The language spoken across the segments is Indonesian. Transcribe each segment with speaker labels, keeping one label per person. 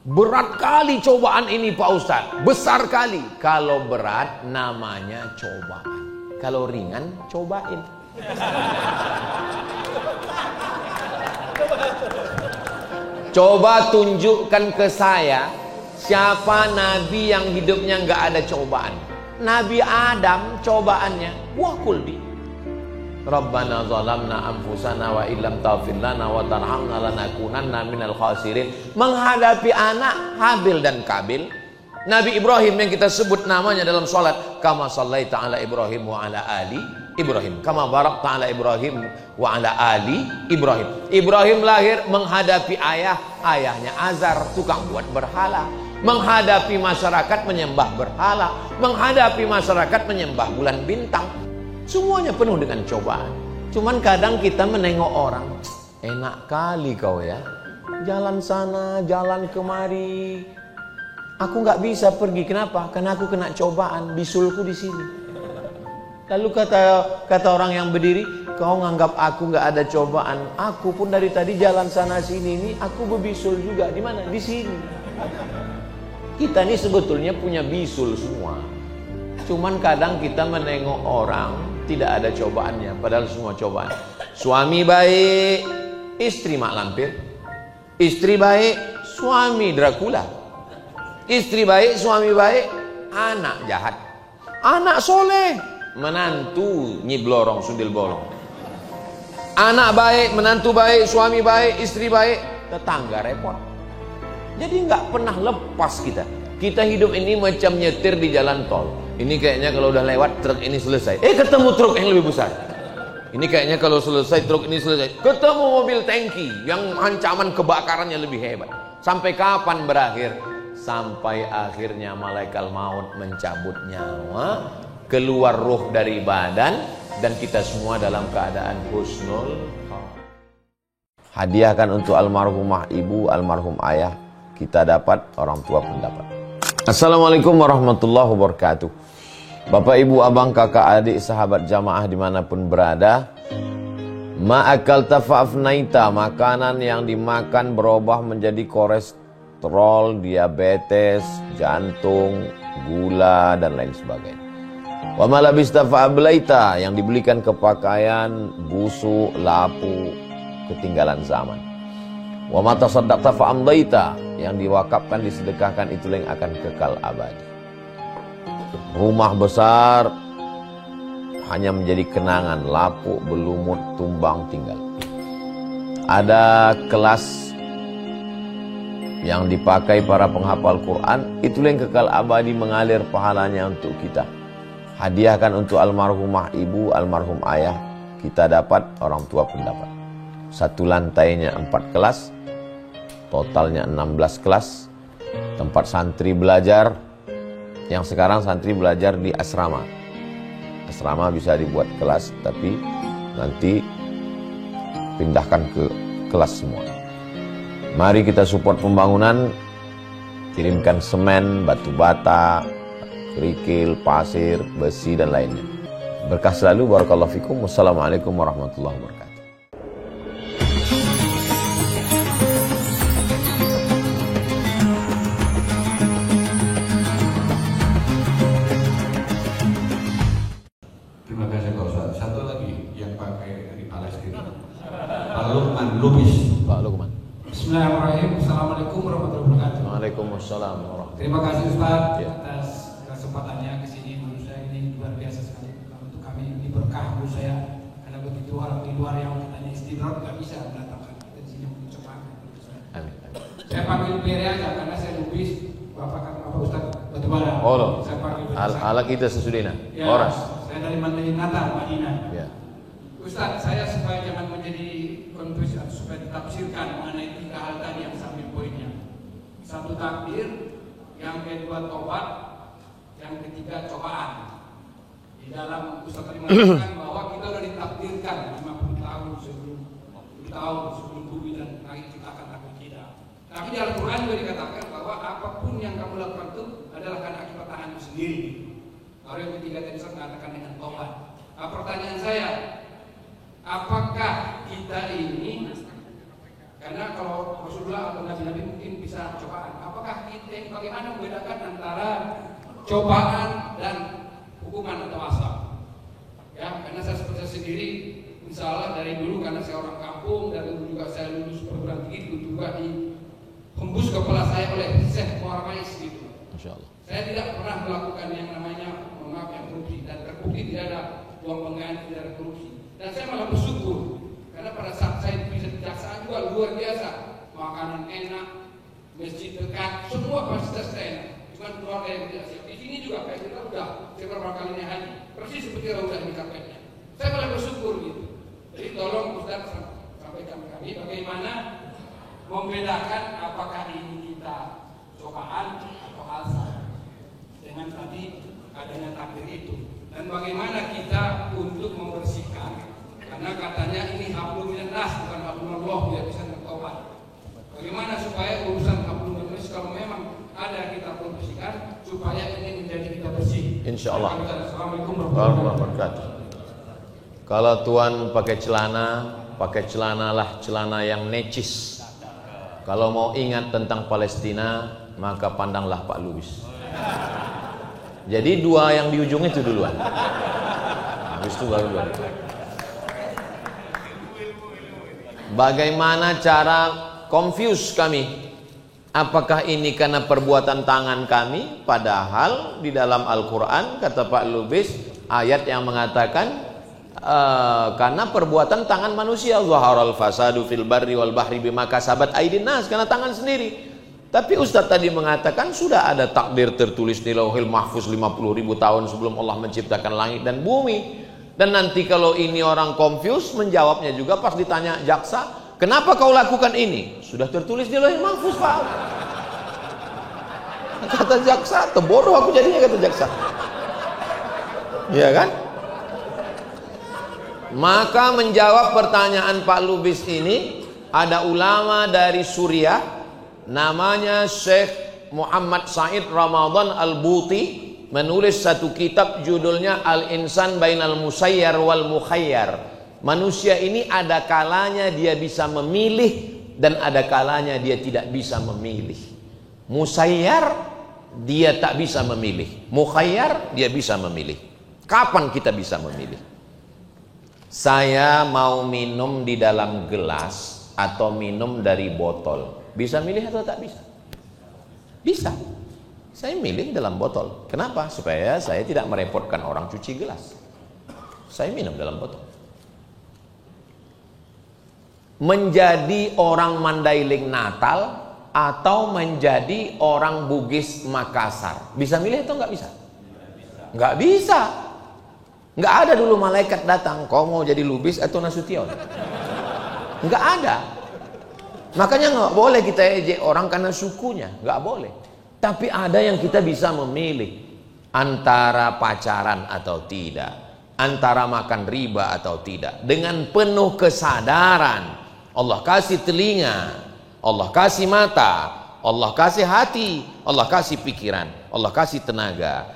Speaker 1: Berat kali cobaan ini Pak Ustadz, besar kali. Kalau berat namanya cobaan, kalau ringan cobain. Coba tunjukkan ke saya siapa nabi yang hidupnya nggak ada cobaan. Nabi Adam cobaannya buah kuldi. Rabbana zalamna anfusana wa illam taghfir lana wa tarhamna lanakunanna minal khasirin. Menghadapi anak Habil dan Kabil. Nabi Ibrahim yang kita sebut namanya dalam salat, kama sallaita ala Ibrahim wa ala ali Ibrahim, kama barakta ala Ibrahim wa ala ali Ibrahim. Ibrahim lahir menghadapi ayahnya Azar, tukang buat berhala. Menghadapi masyarakat menyembah berhala, menghadapi masyarakat menyembah bulan bintang. Semuanya penuh dengan cobaan. Cuman kadang kita menengok orang, enak kali kau ya, jalan sana, jalan kemari. Aku nggak bisa pergi, kenapa? Karena aku kena cobaan, bisulku di sini. Lalu kata orang yang berdiri, kau nganggap aku nggak ada cobaan. Aku pun dari tadi jalan sana sini ini, aku berbisul juga. Di mana? Di sini. Kita ini sebetulnya punya bisul semua. Cuman kadang kita menengok orang tidak ada cobaannya, padahal semua cobaan. Suami baik, istri mak lampir. Istri baik, suami Dracula. Istri baik, suami baik, anak jahat. Anak soleh, menantu nyiblorong sundil bolong. Anak baik, menantu baik, suami baik, istri baik, tetangga repot. Jadi nggak pernah lepas kita. Kita hidup ini macam nyetir di jalan tol. Ini kayaknya kalau udah lewat truk ini selesai, ketemu truk yang lebih besar. Ini kayaknya kalau selesai truk ini selesai, ketemu mobil tangki yang ancaman kebakarannya lebih hebat. Sampai kapan berakhir? Sampai akhirnya malaikat maut mencabut nyawa, keluar ruh dari badan, dan kita semua dalam keadaan husnul. Hadiahkan untuk almarhumah ibu, almarhum ayah, kita dapat, orang tua pun dapat. Assalamualaikum warahmatullahi wabarakatuh. Bapak, ibu, abang, kakak, adik, sahabat jamaah dimanapun berada. Ma'akal tafa'afnaita, makanan yang dimakan berubah menjadi kolesterol, diabetes, jantung, gula, dan lain sebagainya. Wa malabista fa'ablaita, yang dibelikan ke pakaian, busuk, lapu, ketinggalan zaman. Wa mata saddaqta fa'amdaita, yang diwakafkan, disedekahkan, itulah yang akan kekal abadi. Rumah besar hanya menjadi kenangan, lapuk, berlumut, tumbang, tinggal. Ada kelas yang dipakai para penghafal Quran, itulah yang kekal abadi, mengalir pahalanya untuk kita. Hadiahkan untuk almarhumah ibu, almarhum ayah, kita dapat, orang tua pun dapat. Satu lantainya 4 kelas, totalnya 16 kelas, tempat santri belajar. Yang sekarang santri belajar di asrama. Asrama bisa dibuat kelas, tapi nanti pindahkan ke kelas semua. Mari kita support pembangunan, kirimkan semen, batu bata, kerikil, pasir, besi, dan lainnya. Berkah selalu, barakallahu fikum. Wassalamualaikum warahmatullahi wabarakatuh.
Speaker 2: Bismillahirrahmanirrahim. Assalamualaikum warahmatullahi wabarakatuh.
Speaker 1: Waalaikumsalam warahmatullahi wabarakatuh.
Speaker 2: Terima kasih Ustaz atas kesempatannya ke sini. Menurut saya ini luar biasa sekali untuk kami. Ini berkah menurut saya, karena begitu orang di luar yang katanya istirahat nggak bisa mendatangkan kita di sini untuk coba.
Speaker 1: Amin.
Speaker 2: Saya panggil Pere aja karena saya lupis. Bapak Ustaz Batubara.
Speaker 1: Oh,
Speaker 2: saya panggil
Speaker 1: ala kita sesudina.
Speaker 2: Ya,
Speaker 1: Oras.
Speaker 2: saya dari Natal, Madinah.
Speaker 1: Ya.
Speaker 2: Ustaz, saya supaya jangan menjadi konfus atau supaya ditafsirkan mengenai 3 hal tadi yang sambil poinnya. 1 takdir, yang kedua tobat, yang ketiga cobaan. Di dalam Ustaz tadi mengatakan bahwa kita sudah ditakdirkan 50 tahun sebelum bumi dan langit diciptakan takdir kita. Tapi di Al-Quran juga dikatakan bahwa apapun yang kamu lakukan itu adalah karena akibat tanganmu sendiri. Lalu yang ketiga tadi saya mengatakan dengan tobat. Nah, pertanyaan saya, apakah kita ini, karena kalau Rasulullah atau Nabi-Nabi mungkin bisa cobaan, apa bagaimana membedakan antara cobaan dan hukuman atau azab. Ya, karena saya sendiri, insya Allah dari dulu karena saya orang kampung dan dulu juga saya lulus perguruan tinggi itu juga dihembus kepala saya oleh Syekh Muhammad gitu.
Speaker 1: Insya Allah.
Speaker 2: Saya tidak pernah melakukan yang namanya yang korupsi dan terbukti tidak ada uang pengganti, tidak ada korupsi. Dan saya malah bersyukur karena pada saat saya bisa kejaksaan juga luar biasa, makanan enak, masjid dekat, semua fasilitas enak. Cuma keluarga yang tidak siap. Di sini juga kayak kita udah beberapa kali naik haji, persis seperti orang udah dicapainya. Saya malah bersyukur gitu. Jadi tolong Ustaz sampaikan ke kami bagaimana membedakan apakah ini kita cobaan atau azab dengan tadi adanya takdir itu, dan bagaimana kita untuk membersihkan, karena katanya ini hablum minallah bukan hablumullah, biar bisa bertobat. Bagaimana supaya urusan hablum minallah kalau memang ada kita bersihkan supaya ini menjadi kita bersih.
Speaker 1: Insyaallah.
Speaker 2: Assalamualaikum
Speaker 1: warahmatullahi wabarakatuh. Kalau tuan pakai celanalah celana yang necis. Kalau mau ingat tentang Palestina, maka pandanglah Pak Lubis. Jadi dua yang di ujung itu duluan. Habis itu baru dua. Bagaimana cara confuse kami? Apakah ini karena perbuatan tangan kami? Padahal di dalam Al-Quran kata Pak Lubis ayat yang mengatakan karena perbuatan tangan manusia, zaharal fasadu fil barri wal bahri bima kasabat aydin nas, karena tangan sendiri. Tapi Ustadz tadi mengatakan sudah ada takdir tertulis di Lauhil Mahfuz 50.000 tahun sebelum Allah menciptakan langit dan bumi. Dan nanti kalau ini orang confused, menjawabnya juga pas ditanya jaksa, kenapa kau lakukan ini? Sudah tertulis di Lauhil Mahfuz, Pak. Kata jaksa, terbodoh aku jadinya, kata jaksa. Iya kan? Maka menjawab pertanyaan Pak Lubis ini, ada ulama dari Suriah namanya Syekh Muhammad Said Ramadan Al-Buti, menulis satu kitab judulnya Al-Insan Bainal Musayyar wal Mukhayyar. Manusia ini ada kalanya dia bisa memilih dan ada kalanya dia tidak bisa memilih. Musayyar dia tak bisa memilih, mukhayyar dia bisa memilih. Kapan kita bisa memilih? Saya mau minum di dalam gelas atau minum dari botol, bisa milih atau tak bisa? Bisa. Saya milih dalam botol. Kenapa? Supaya saya tidak merepotkan orang cuci gelas. Saya minum dalam botol. Menjadi orang Mandailing Natal atau menjadi orang Bugis Makassar, bisa milih atau nggak bisa? Nggak bisa. Nggak ada dulu malaikat datang, kau mau jadi Lubis atau Nasution? Nggak ada. Makanya nggak boleh kita ejek orang karena sukunya, nggak boleh. Tapi ada yang kita bisa memilih antara pacaran atau tidak, antara makan riba atau tidak, dengan penuh kesadaran. Allah kasih telinga, Allah kasih mata, Allah kasih hati, Allah kasih pikiran, Allah kasih tenaga.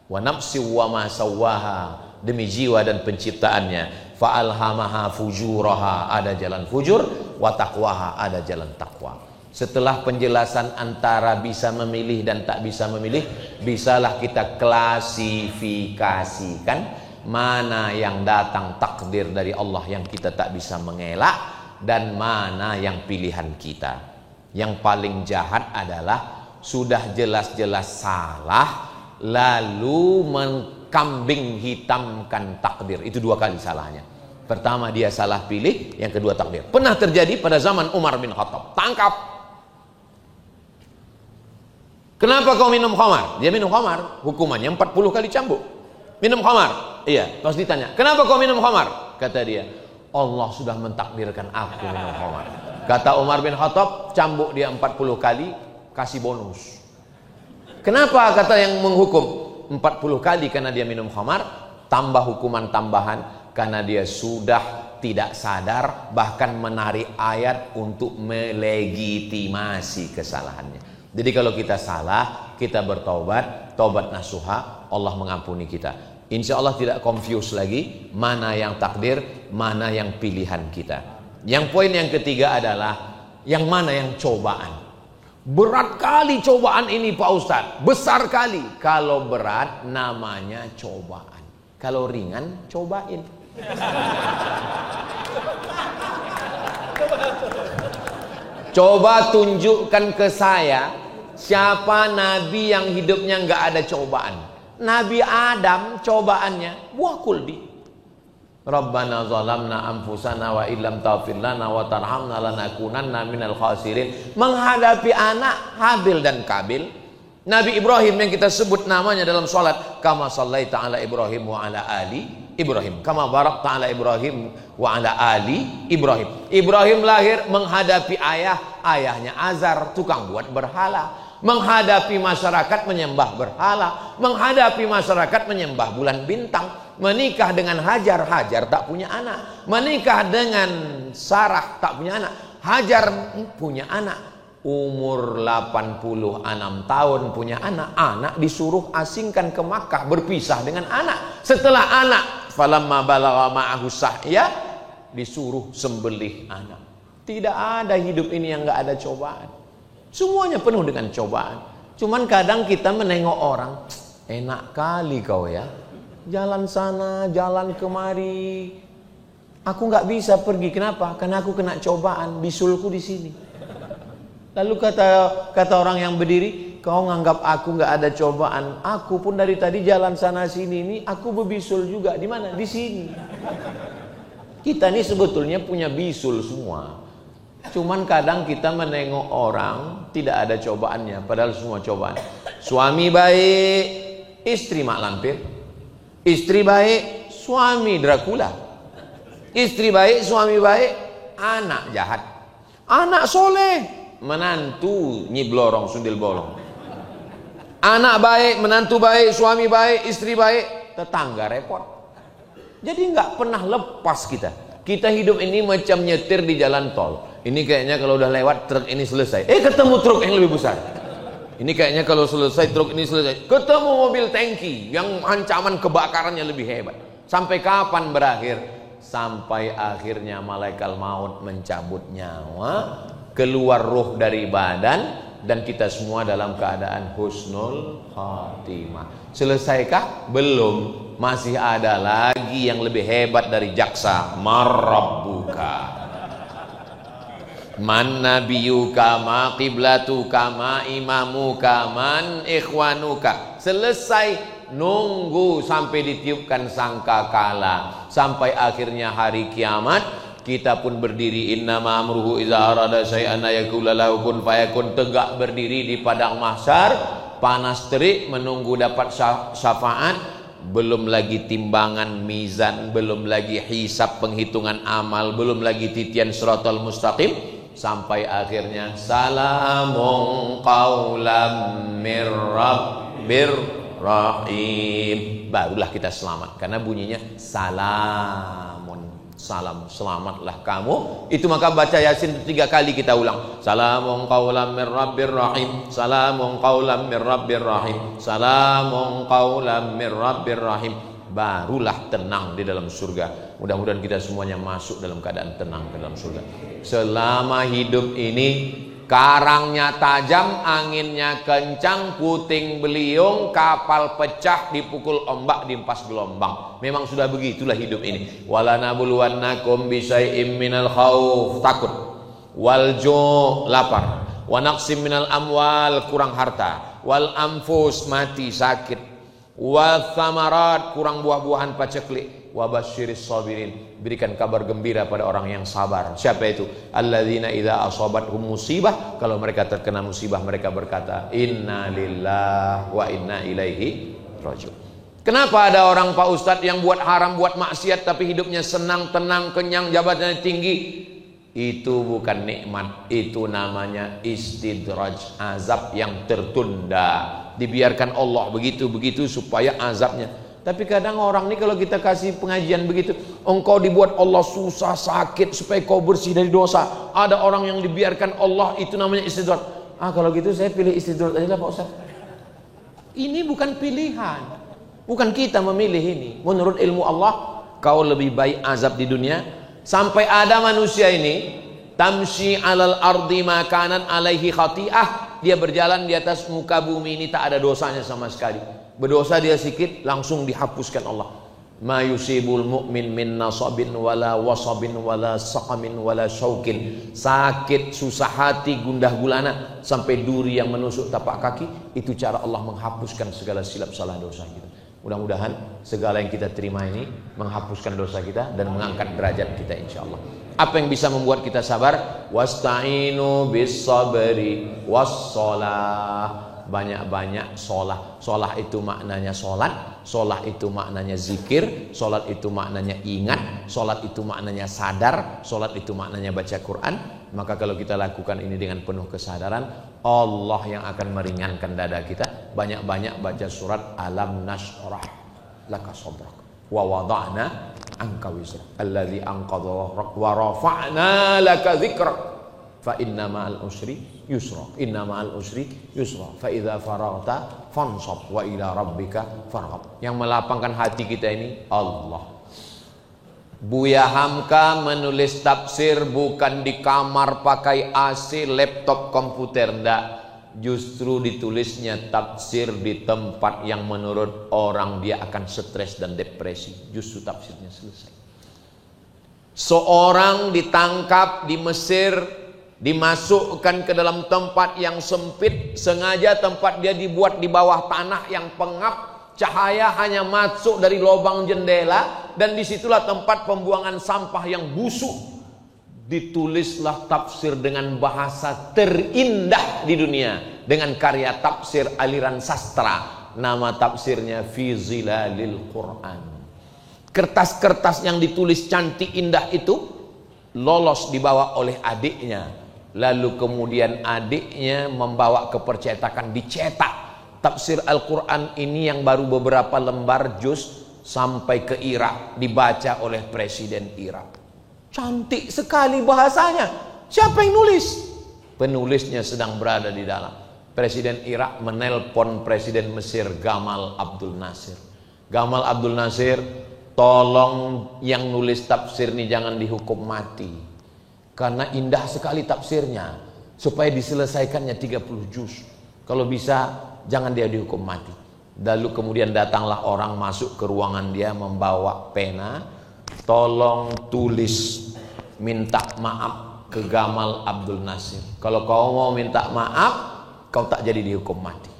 Speaker 1: Wa nafsi wa ma sawwaha, demi jiwa dan penciptaannya. Fa'alhamaha fujuraha, ada jalan fujur, wa taqwaha, ada jalan takwa. Setelah penjelasan antara bisa memilih dan tak bisa memilih, bisalah kita klasifikasikan mana yang datang takdir dari Allah yang kita tak bisa mengelak, dan mana yang pilihan kita. Yang paling jahat adalah sudah jelas-jelas salah lalu kambing hitamkan takdir. Itu dua kali salahnya. Pertama dia salah pilih, yang kedua takdir. Pernah terjadi pada zaman Umar bin Khattab. Tangkap. Kenapa kau minum khamar? Dia minum khamar, hukumannya 40 kali cambuk. Minum khamar. Iya, terus ditanya, kenapa kau minum khamar? Kata dia, Allah sudah mentakdirkan aku minum khamar. Kata Umar bin Khattab, cambuk dia 40 kali, kasih bonus. Kenapa kata yang menghukum? 40 kali karena dia minum khamar, tambah hukuman tambahan karena dia sudah tidak sadar, bahkan menarik ayat untuk melegitimasi kesalahannya. Jadi kalau kita salah, kita bertobat, tobat nasuha, Allah mengampuni kita. Insya Allah tidak confuse lagi mana yang takdir, mana yang pilihan kita. Yang poin yang ketiga adalah yang mana yang cobaan. Berat kali cobaan ini Pak Ustadz. Besar kali. Kalau berat namanya cobaan. Kalau ringan cobain. Coba tunjukkan ke saya siapa nabi yang hidupnya nggak ada cobaan. Nabi Adam cobaannya buah kuldi. Rabbana zalamna anfusana wa illam taghfir lana wa tarhamna lanakunanna minal khasirin. Menghadapi anak Habil dan Kabil. Nabi Ibrahim yang kita sebut namanya dalam salat, kama sallaita ala Ibrahim wa ala ali Ibrahim, kama barakta ala Ibrahim wa ala ali Ibrahim. Ibrahim lahir menghadapi ayahnya Azar, tukang buat berhala. Menghadapi masyarakat menyembah berhala, menghadapi masyarakat menyembah bulan bintang, menikah dengan Hajar tak punya anak, menikah dengan Sarah tak punya anak, Hajar punya anak, umur 86 tahun punya anak disuruh asingkan ke Makkah, berpisah dengan anak. Setelah anak, falamma balagha ma'ahu sa'ya, disuruh sembelih anak. Tidak ada hidup ini yang enggak ada cobaan. Semuanya penuh dengan cobaan. Cuman kadang kita menengok orang, enak kali kau ya, jalan sana, jalan kemari. Aku nggak bisa pergi. Kenapa? Karena aku kena cobaan, bisulku di sini. Lalu kata orang yang berdiri, kau nganggap aku nggak ada cobaan. Aku pun dari tadi jalan sana sini ini, aku berbisul juga. Di mana? Di sini. Kita ini sebetulnya punya bisul semua. Cuman kadang kita menengok orang tidak ada cobaannya, padahal semua cobaan. Suami baik, istri mak lampir. Istri baik, suami Dracula. Istri baik, suami baik, anak jahat. Anak soleh, menantu nyiblorong sundil bolong. Anak baik, menantu baik, suami baik, istri baik, tetangga repot. Jadi nggak pernah lepas kita. Kita hidup ini macam nyetir di jalan tol. Ini kayaknya kalau udah lewat truk ini selesai, ketemu truk yang lebih besar. Ini kayaknya kalau selesai truk ini selesai, ketemu mobil tangki yang ancaman kebakarannya lebih hebat. Sampai kapan berakhir? Sampai akhirnya malaikat maut mencabut nyawa, keluar ruh dari badan, dan kita semua dalam keadaan husnul khatimah. Selesaikah? Belum. Masih ada lagi yang lebih hebat dari jaksa. Marabbuka, man nabiyuka, ma qiblatuka, ma imamuka, man ikhwanuka. Selesai, nunggu sampai ditiupkan sangkakala, sampai akhirnya hari kiamat. Kita pun berdiri, innama amruhu idza arada syai'an yaqulu lahu kun fayakun. Tegak berdiri di padang mahsyar, panas terik menunggu dapat syafaat. Belum lagi timbangan mizan, belum lagi hisab penghitungan amal, belum lagi titian siratal mustaqim, sampai akhirnya salamun qaulam mir rabbir rahim. Barulah kita selamat, karena bunyinya salamun, salam, selamatlah kamu. Itu maka baca Yasin 3 kali kita ulang. Salamun qaulam mir rabbir rahim, salamun qaulam mir rabbir rahim, salamun qaulam mir rabbir rahim. Barulah tenang di dalam surga. Mudah-mudahan kita semuanya masuk dalam keadaan tenang ke dalam surga. Selama hidup ini, karangnya tajam, anginnya kencang, puting beliung, kapal pecah, dipukul ombak, diempas gelombang. Memang sudah begitulah hidup ini. Walanabluwannakum bisyai'im minal khauf, takut, wal ju', lapar, wa naqsim minal amwal, kurang harta, wal anfus, mati, sakit, wal thamarat, kurang buah-buahan, paceklik, wa basyiris sabirin, berikan kabar gembira pada orang yang sabar. Siapa itu? Alladzina idza asabathum musibah, kalau mereka terkena musibah mereka berkata inna lillahi wa inna ilaihi raji'un. Kenapa ada orang Pak Ustadz yang buat haram, buat maksiat tapi hidupnya senang, tenang, kenyang, jabatannya tinggi? Itu bukan nikmat, itu namanya istidraj, azab yang tertunda. Dibiarkan Allah begitu-begitu supaya azabnya. Tapi kadang orang ini kalau kita kasih pengajian begitu, engkau dibuat Allah susah, sakit supaya kau bersih dari dosa. Ada orang yang dibiarkan Allah, itu namanya istidraj. Kalau gitu saya pilih istidraj aja lah Pak Ustaz. Ini bukan pilihan. Bukan kita memilih ini. Menurut ilmu Allah, kau lebih baik azab di dunia. Sampai ada manusia ini tamshi alal ardi makanan alaihi khati'ah, dia berjalan di atas muka bumi ini tak ada dosanya sama sekali. Berdosa dia sedikit langsung dihapuskan Allah. Ma yusibul mu'min min nasabin wala wasabin wala saqamin wala syaukin. Sakit, susah hati, gundah gulana sampai duri yang menusuk tapak kaki, itu cara Allah menghapuskan segala silap salah dosa kita. Mudah-mudahan segala yang kita terima ini menghapuskan dosa kita dan mengangkat derajat kita insyaallah. Apa yang bisa membuat kita sabar? Wasta'inu bis sabri was-shalah. Banyak-banyak sholat. Sholat itu maknanya sholat, sholat itu maknanya zikir, sholat itu maknanya ingat, sholat itu maknanya sadar, sholat itu maknanya baca Quran. Maka kalau kita lakukan ini dengan penuh kesadaran, Allah yang akan meringankan dada kita. Banyak-banyak baca surat Alam Nashrah laka sadrak wa wada'na anka wizrak alladzi anqadha dhahrak wa rafa'na laka dzikrak fa inna ma'al usri yusra inna ma'al usri yusra fa idza faraghta fansab wa ila rabbika farghab. Yang melapangkan hati kita ini Allah. Buya Hamka menulis tafsir bukan di kamar pakai AC, laptop, komputer, ndak. Justru ditulisnya tafsir di tempat yang menurut orang dia akan stres dan depresi. Justru tafsirnya selesai. Seorang ditangkap di Mesir, dimasukkan ke dalam tempat yang sempit, sengaja tempat dia dibuat di bawah tanah yang pengap, cahaya hanya masuk dari lubang jendela, dan disitulah tempat pembuangan sampah yang busuk. Ditulislah tafsir dengan bahasa terindah di dunia, dengan karya tafsir aliran sastra. Nama tafsirnya Fi Zilalil Quran. Kertas-kertas yang ditulis cantik indah itu lolos dibawa oleh adiknya. Lalu kemudian adiknya membawa ke percetakan, dicetak. Tafsir Al-Quran ini yang baru beberapa lembar juz sampai ke Irak, dibaca oleh Presiden Irak. Cantik sekali bahasanya. Siapa yang nulis? Penulisnya sedang berada di dalam. Presiden Irak menelpon Presiden Mesir Gamal Abdul Nasir. Gamal Abdul Nasir, tolong yang nulis tafsir ini jangan dihukum mati. Karena indah sekali tafsirnya. Supaya diselesaikannya 30 juz. Kalau bisa jangan dia dihukum mati. Lalu kemudian datanglah orang masuk ke ruangan dia membawa pena. Tolong tulis minta maaf ke Gamal Abdul Nasir. Kalau kau mau minta maaf, kau tak jadi dihukum mati.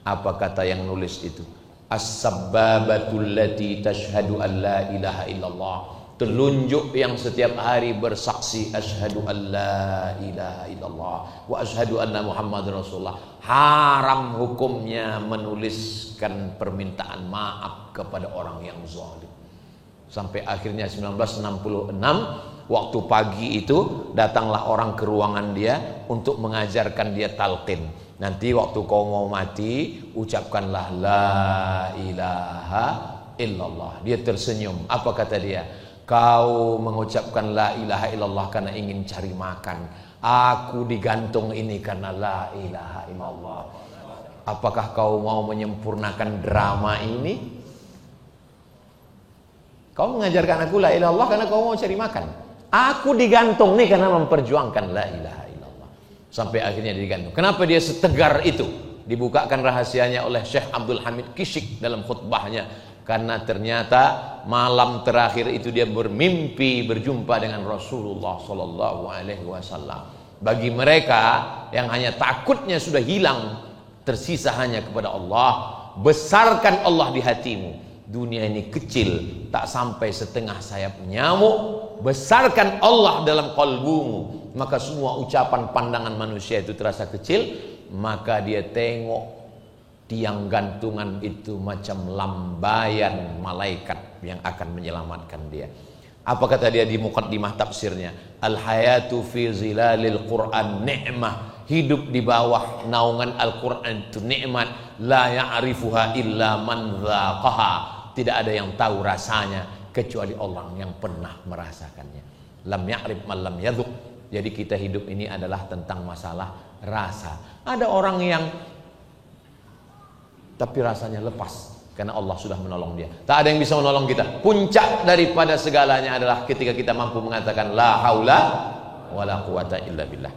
Speaker 1: Apa kata yang nulis itu? As-sabbabatul lati tashhadu an la ilaha illallah. Telunjuk yang setiap hari bersaksi asyhadu an la ilaha illallah wa asyhadu anna Muhammadar Rasulullah. Haram hukumnya menuliskan permintaan maaf kepada orang yang zalim. Sampai akhirnya 1966 waktu pagi itu datanglah orang ke ruangan dia untuk mengajarkan dia talqin. Nanti waktu kau mau mati ucapkanlah la ilaha illallah. Dia tersenyum. Apa kata dia? Kau mengucapkan la ilaha illallah karena ingin cari makan. Aku digantung ini karena la ilaha illallah. Apakah kau mau menyempurnakan drama ini? Kau mengajarkan aku la ilaha illallah karena kau mau cari makan. Aku digantung nih karena memperjuangkan la ilaha illallah. Sampai akhirnya digantung. Kenapa dia setegar itu? Dibukakan rahasianya oleh Syekh Abdul Hamid Kishik dalam khutbahnya. Karena ternyata malam terakhir itu dia bermimpi berjumpa dengan Rasulullah sallallahu alaihi wasallam. Bagi mereka yang hanya takutnya sudah hilang, tersisa hanya kepada Allah. Besarkan Allah di hatimu. Dunia ini kecil, tak sampai setengah sayap nyamuk. Besarkan Allah dalam kalbumu, maka semua ucapan pandangan manusia itu terasa kecil. Maka dia tengok tiang gantungan itu macam lambaian malaikat yang akan menyelamatkan dia. Apa kata dia di muqaddimah tafsirnya? Al-hayatu fi zilalil Quran ni'mah. Hidup di bawah naungan Al-Quran itu nikmat. La ya'rifuha illa man dzaqaha. Tidak ada yang tahu rasanya kecuali orang yang pernah merasakannya. Lam ya'rif man lam yadhuq. Jadi kita hidup ini adalah tentang masalah rasa. Ada orang yang tapi rasanya lepas karena Allah sudah menolong dia. Tak ada yang bisa menolong kita. Puncak daripada segalanya adalah ketika kita mampu mengatakan la haula wala quwata illa billah.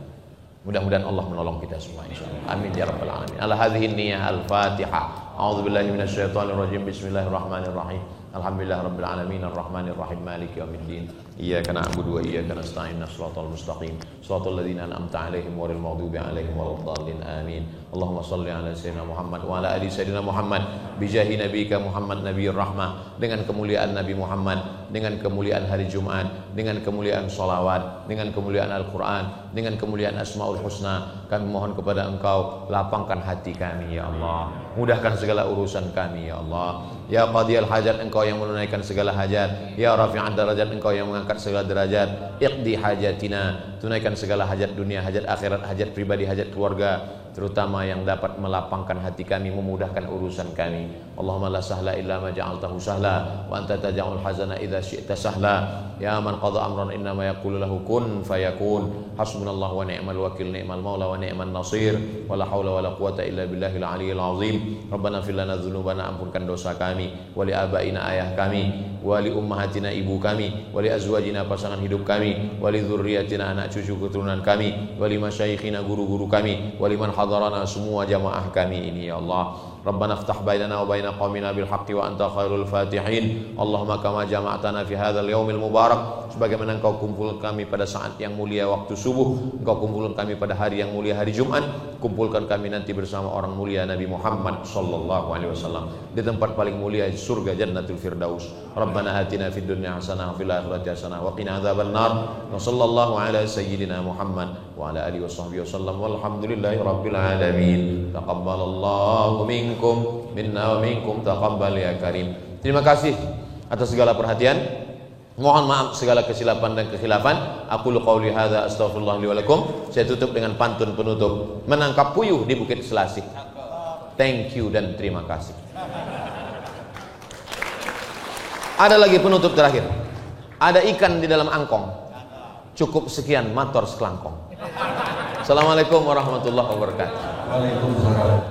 Speaker 1: Mudah-mudahan Allah menolong kita semua insyaallah. Amin ya rabbal alamin. Ala hadhihi niyyah al-Fatihah. A'udzubillahi minasyaitonir rajim. Bismillahirrahmanirrahim. Alhamdulillahirabbil alamin arrahmanir rahim maliki yaumiddin. Iyyaka na'budu wa iyyaka nasta'in. Shiratal mustaqim. Shiratal ladzina an'amta 'alaihim ghairil maghdubi 'alaihim waladdallin. Amin. Allahumma shalli 'ala sayyidina Muhammad wa 'ala ali sayyidina Muhammad bijahi nabiyika Muhammad nabiyur rahmah. Dengan kemuliaan Nabi Muhammad, dengan kemuliaan hari Jumat, dengan kemuliaan sholawat, dengan kemuliaan Al-Quran, dengan kemuliaan Asmaul Husna, kami mohon kepada Engkau, lapangkan hati kami ya Allah, mudahkan segala urusan kami ya Allah. Ya qadiyal hajat, Engkau yang menunaikan segala hajat. Ya rafi'ad darajat, Engkau yang mengangkat segala derajat. Iqdi hajatina, tunaikan segala hajat dunia, hajat akhirat, hajat pribadi, hajat keluarga, terutama yang dapat melapangkan hati kami, memudahkan urusan kami. Allahumma la sahla illa ma ja'altahu sahla wa anta taj'alul hazana idza syi'ta sahla. Ya man qada amran innama yaqulu lahu kun fayakun. Hasbunallahu wa ni'mal wakil, ni'mal maula wa ni'man nasir. Wala haula wala quwata illa billahil aliyyil azim. Rabbana fir lana dzunubana, ampunkan dosa kami, wali abaina ayah kami, wali ummahatina ibu kami, wali azwajina pasangan hidup kami, wali dzurriyyatina anak cucu keturunan kami, wali masyayikhina guru-guru kami, wali man hadarana semua jamaah kami ini ya Allah. Rabbana iftah bainana wa baina qaumina bil haqqi wa anta khairul fatihin. Allahumma kama jama'tana fi hadzal yaumil mubarak, sebagaimana Engkau kumpulkan kami pada saat yang mulia waktu subuh, Engkau kumpulkan kami pada hari yang mulia hari Jumat, kumpulkan kami nanti bersama orang mulia Nabi Muhammad sallallahu alaihi wasallam di tempat paling mulia surga Jannatul Firdaus. Rabbana atina fid dunya hasanah wa fil akhirati hasanah wa qina adzabannar. Wa sallallahu ala sayyidina Muhammad wa ala alihi washabbihi wasallam. Walhamdulillahi rabbil alamin. Taqabbalallahu minna wa minkum taqabbal ya karim. Terima kasih atas segala perhatian. Mohon maaf segala kesilapan dan kekhilafan. Aqulu qauli hadza astaghfirullah li wa lakum. Saya tutup dengan pantun penutup. Menangkap puyuh di Bukit Selasih. Thank you dan terima kasih. Ada lagi penutup terakhir. Ada ikan di dalam angkong. Cukup sekian, mator sekelangkong. Assalamualaikum warahmatullahi wabarakatuh.
Speaker 3: Waalaikumsalam.